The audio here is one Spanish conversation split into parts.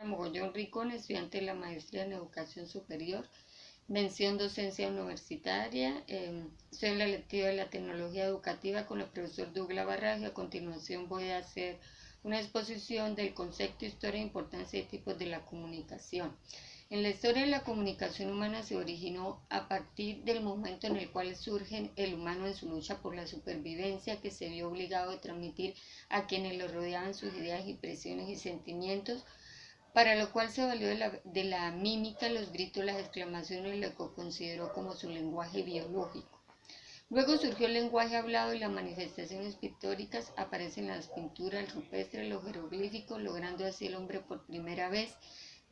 Mogollón Ricón, estudiante de la maestría en educación superior, mención docencia universitaria. Soy en la lectiva de la tecnología educativa con el profesor Douglas Barraje. A continuación voy a hacer una exposición del concepto, historia, importancia y tipos de la comunicación. En la historia de la comunicación humana se originó a partir del momento en el cual surge el humano en su lucha por la supervivencia, que se vio obligado a transmitir a quienes lo rodeaban sus ideas, impresiones y sentimientos, para lo cual se valió de la mímica, los gritos, las exclamaciones, lo que consideró como su lenguaje biológico. Luego surgió el lenguaje hablado y las manifestaciones pictóricas, aparecen las pinturas, el rupestre, los jeroglíficos, logrando así el hombre por primera vez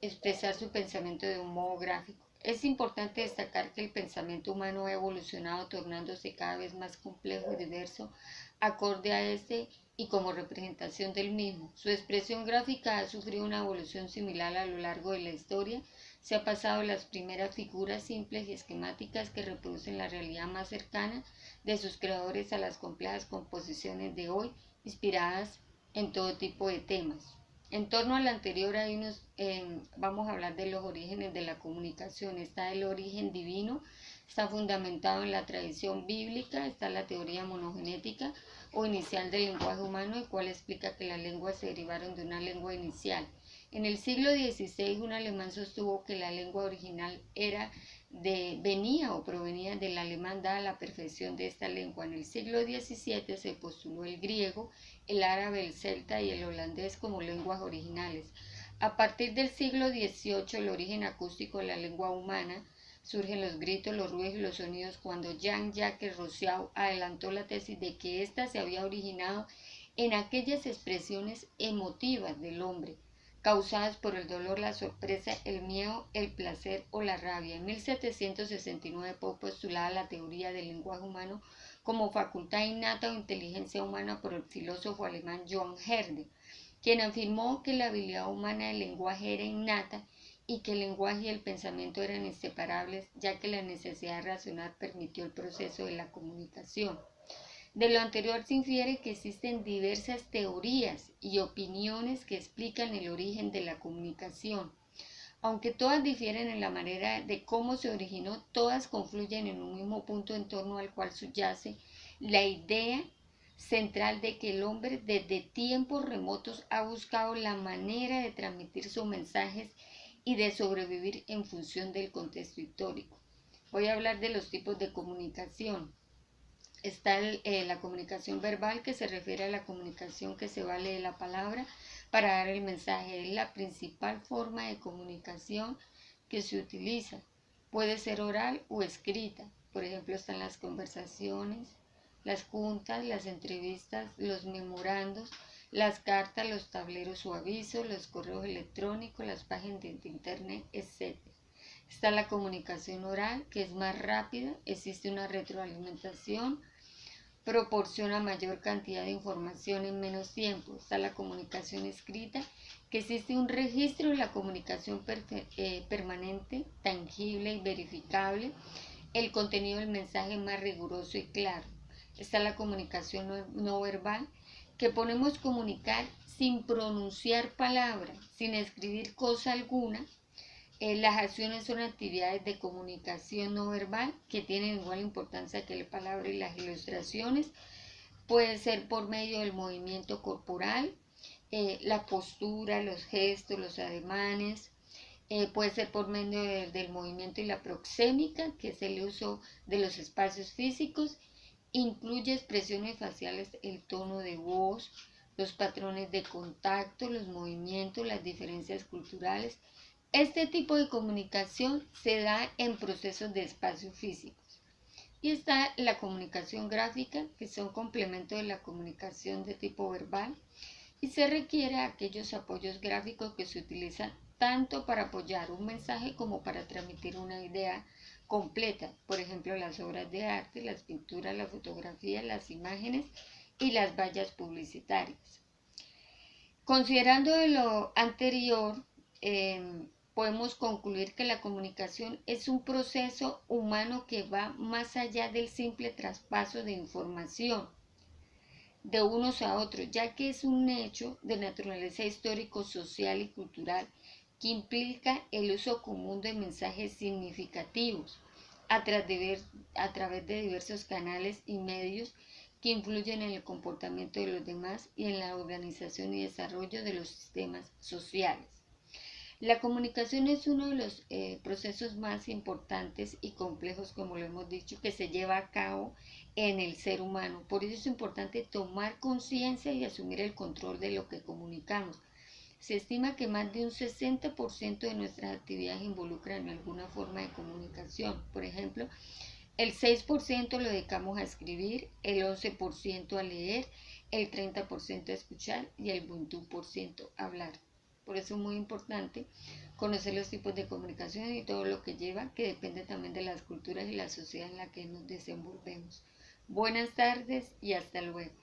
expresar su pensamiento de un modo gráfico. Es importante destacar que el pensamiento humano ha evolucionado, tornándose cada vez más complejo y diverso, acorde a este y como representación del mismo. Su expresión gráfica ha sufrido una evolución similar a lo largo de la historia. Se ha pasado de las primeras figuras simples y esquemáticas que reproducen la realidad más cercana de sus creadores a las complejas composiciones de hoy, inspiradas en todo tipo de temas. En torno al anterior vamos a hablar de los orígenes de la comunicación. Está el origen divino, está fundamentado en la tradición bíblica, está la teoría monogenética o inicial del lenguaje humano, el cual explica que las lenguas se derivaron de una lengua inicial. En el siglo XVI un alemán sostuvo que la lengua original venía o provenía del alemán, dada la perfección de esta lengua. En el siglo XVII se postuló el griego, el árabe, el celta y el holandés como lenguas originales. A partir del siglo XVIII, el origen acústico de la lengua humana, surgen los gritos, los ruidos y los sonidos, cuando Jean-Jacques Rousseau adelantó la tesis de que ésta se había originado en aquellas expresiones emotivas del hombre, causadas por el dolor, la sorpresa, el miedo, el placer o la rabia. En 1769 fue postulada la teoría del lenguaje humano como facultad innata o inteligencia humana por el filósofo alemán Johann Herder, quien afirmó que la habilidad humana del lenguaje era innata y que el lenguaje y el pensamiento eran inseparables, ya que la necesidad de razonar permitió el proceso de la comunicación. De lo anterior se infiere que existen diversas teorías y opiniones que explican el origen de la comunicación. Aunque todas difieren en la manera de cómo se originó, todas confluyen en un mismo punto en torno al cual subyace la idea central de que el hombre desde tiempos remotos ha buscado la manera de transmitir sus mensajes y de sobrevivir en función del contexto histórico. Voy a hablar de los tipos de comunicación. Está la comunicación verbal, que se refiere a la comunicación que se vale de la palabra para dar el mensaje. Es la principal forma de comunicación que se utiliza. Puede ser oral o escrita. Por ejemplo, están las conversaciones, las juntas, las entrevistas, los memorandos, las cartas, los tableros o avisos, los correos electrónicos, las páginas de internet, etc. Está la comunicación oral, que es más rápida, existe una retroalimentación, proporciona mayor cantidad de información en menos tiempo. Está la comunicación escrita, que existe un registro de la comunicación permanente, tangible y verificable. El contenido del mensaje es más riguroso y claro. Está la comunicación no verbal, que podemos comunicar sin pronunciar palabras, sin escribir cosa alguna. Las acciones son actividades de comunicación no verbal que tienen igual importancia que la palabra y las ilustraciones. Puede ser por medio del movimiento corporal, la postura, los gestos, los ademanes. Puede ser por medio del movimiento y la proxémica, que es el uso de los espacios físicos. Incluye expresiones faciales, el tono de voz, los patrones de contacto, los movimientos, las diferencias culturales. Este tipo de comunicación se da en procesos de espacios físicos. Y está la comunicación gráfica, que son complementos de la comunicación de tipo verbal, y se requiere aquellos apoyos gráficos que se utilizan tanto para apoyar un mensaje como para transmitir una idea completa. Por ejemplo, las obras de arte, las pinturas, la fotografía, las imágenes y las vallas publicitarias. Considerando de lo anterior, podemos concluir que la comunicación es un proceso humano que va más allá del simple traspaso de información de unos a otros, ya que es un hecho de naturaleza histórico, social y cultural que implica el uso común de mensajes significativos a través de diversos canales y medios que influyen en el comportamiento de los demás y en la organización y desarrollo de los sistemas sociales. La comunicación es uno de los procesos más importantes y complejos, como lo hemos dicho, que se lleva a cabo en el ser humano. Por eso es importante tomar conciencia y asumir el control de lo que comunicamos. Se estima que más de un 60% de nuestras actividades involucran alguna forma de comunicación. Por ejemplo, el 6% lo dedicamos a escribir, el 11% a leer, el 30% a escuchar y el 21% a hablar. Por eso es muy importante conocer los tipos de comunicación y todo lo que lleva, que depende también de las culturas y la sociedad en la que nos desenvolvemos. Buenas tardes y hasta luego.